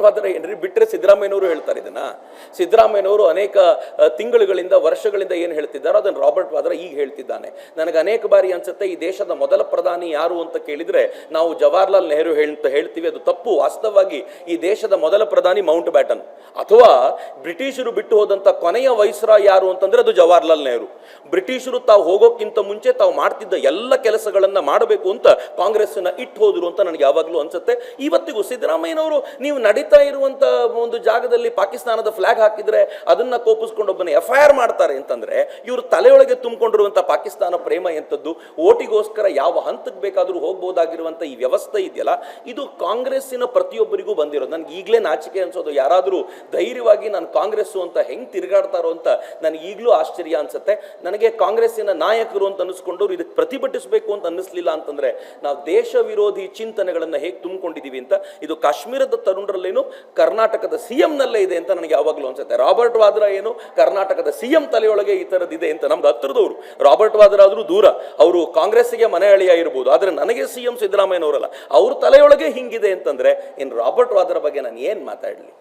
ವಾದ್ರ ಏನ್ರಿ ಬಿಟ್ಟರೆ ಸಿದ್ದರಾಮಯ್ಯನವರು ಹೇಳ್ತಾರೆ ಇದನ್ನ. ಸಿದ್ದರಾಮಯ್ಯನವರು ಅನೇಕ ತಿಂಗಳುಗಳಿಂದ ವರ್ಷಗಳಿಂದ ಏನು ಹೇಳ್ತಿದ್ದಾರೋ ಅದನ್ನು ರಾಬರ್ಟ್ ವಾದ್ರಾ ಈಗ ಹೇಳ್ತಿದ್ದಾನೆ. ನನಗೆ ಅನೇಕ ಬಾರಿ ಅನ್ಸುತ್ತೆ ಈ ದೇಶದ ಮೊದಲ ಪ್ರಧಾನಿ ಯಾರು ಅಂತ ಕೇಳಿದ್ರೆ ನಾವು ಜವಾಹರ್ಲಾಲ್ ನೆಹರು ಹೇಳ್ತೀವಿ, ಅದು ತಪ್ಪು. ವಾಸ್ತವವಾಗಿ ಈ ದೇಶದ ಮೊದಲ ಪ್ರಧಾನಿ ಮೌಂಟ್ ಬ್ಯಾಟನ್, ಅಥವಾ ಬ್ರಿಟಿಷರು ಬಿಟ್ಟು ಹೋದಂತ ಕೊನೆಯ ವೈಸ್ರಾಯ್ ಯಾರು ಅಂತಂದ್ರೆ ಅದು ಜವಾಹರ್ಲಾಲ್ ನೆಹರು. ಬ್ರಿಟಿಷರು ತಾವು ಹೋಗೋಕ್ಕಿಂತ ಮುಂಚೆ ತಾವು ಮಾಡ್ತಿದ್ದ ಎಲ್ಲ ಕೆಲಸಗಳನ್ನ ಮಾಡಬೇಕು ಅಂತ ಕಾಂಗ್ರೆಸ್ನ ಇಟ್ಟು ಹೋದ್ರು ಅಂತ ನನಗೆ ಯಾವಾಗಲೂ ಅನ್ಸುತ್ತೆ. ಇವತ್ತಿಗೂ ಸಿದ್ದರಾಮಯ್ಯನವರು ನೀವು ನಡೀತಾ ಇರುವಂತ ಒಂದು ಜಾಗದಲ್ಲಿ ಪಾಕಿಸ್ತಾನದ ಫ್ಲಾಗ್ ಹಾಕಿದ್ರೆ ಅದನ್ನ ಕೋಪಿಸ್ಕೊಂಡು ಒಬ್ಬನ FIR ಮಾಡ್ತಾರೆ ಅಂತಂದ್ರೆ ಇವರು ತಲೆಯೊಳಗೆ ತುಂಬಿಕೊಂಡಿರುವಂತ ಪಾಕಿಸ್ತಾನ ಪ್ರೇಮ ಎಂತದ್ದು, ಓಟಿಗೋಸ್ಕರ ಯಾವ ಹಂತಕ್ಕೆ ಬೇಕಾದರೂ ಹೋಗ್ಬೋದಾಗಿರುವಂತ ಈ ವ್ಯವಸ್ಥೆ ಇದೆಯಲ್ಲ, ಇದು ಕಾಂಗ್ರೆಸ್ಸಿನ ಪ್ರತಿಯೊಬ್ಬರಿಗೂ ಬಂದಿರೋದು. ನನಗೆ ಈಗಲೇ ನಾಚಿಕೆ ಅನ್ಸೋದು, ಯಾರಾದರೂ ಧೈರ್ಯವಾಗಿ ನಾನು ಕಾಂಗ್ರೆಸ್ಸು ಅಂತ ಹೆಂಗೆ ತಿರುಗಾಡ್ತಾರೋ ಅಂತ ನನಗೆ ಈಗಲೂ ಆಶ್ಚರ್ಯ ಅನ್ಸುತ್ತೆ. ನನಗೆ ಕಾಂಗ್ರೆಸ್ಸಿನ ನಾಯಕರು ಅಂತ ಅನ್ನಿಸ್ಕೊಂಡವ್ರು ಇದಕ್ಕೆ ಪ್ರತಿಭಟಿಸಬೇಕು ಅಂತ ಅನ್ನಿಸ್ಲಿಲ್ಲ ಅಂತಂದ್ರೆ ನಾವು ದೇಶ ವಿರೋಧಿ ಚಿಂತನೆಗಳನ್ನು ಹೇಗೆ ತುಂಬಿಕೊಂಡಿದ್ದೀವಿ ಅಂತ. ಇದು ಕಾಶ್ಮೀರದ ತರುಣರಲ್ಲೇನು ಕರ್ನಾಟಕದ CM ನಲ್ಲೇ ಇದೆ ಅಂತ ನನಗೆ ಯಾವಾಗಲೂ ಅನ್ಸುತ್ತೆ. ರಾಬರ್ಟ್ ವಾದ್ರಾ ಏನು ಕರ್ನಾಟಕದ CM ತಲೆಯೊಳಗೆ ಈ ಥರದ್ದಿದೆ ಅಂತ. ನಮ್ದು ಹತ್ತಿರದವರು ರಾಬರ್ಟ್ ವಾದ್ರಾ ಆದರೂ ದೂರ, ಅವರು ಕಾಂಗ್ರೆಸ್ಸಿಗೆ ಮನೆ ಅಳಿಯ ಇರ್ಬೋದು, ಆದರೆ ನನಗೆ CM ಸಿದ್ದರಾಮಯ್ಯನವರಲ್ಲ, ಅವ್ರ ತಲೆಯೊಳಗೆ ಹಿಂಗಿದೆ ಅಂತಂದ್ರೆ ಇನ್ನು ರಾಬರ್ಟ್ ವಾದ್ರಾ ಬಗ್ಗೆ ನಾನು ಏನು ಮಾತಾಡಲಿ.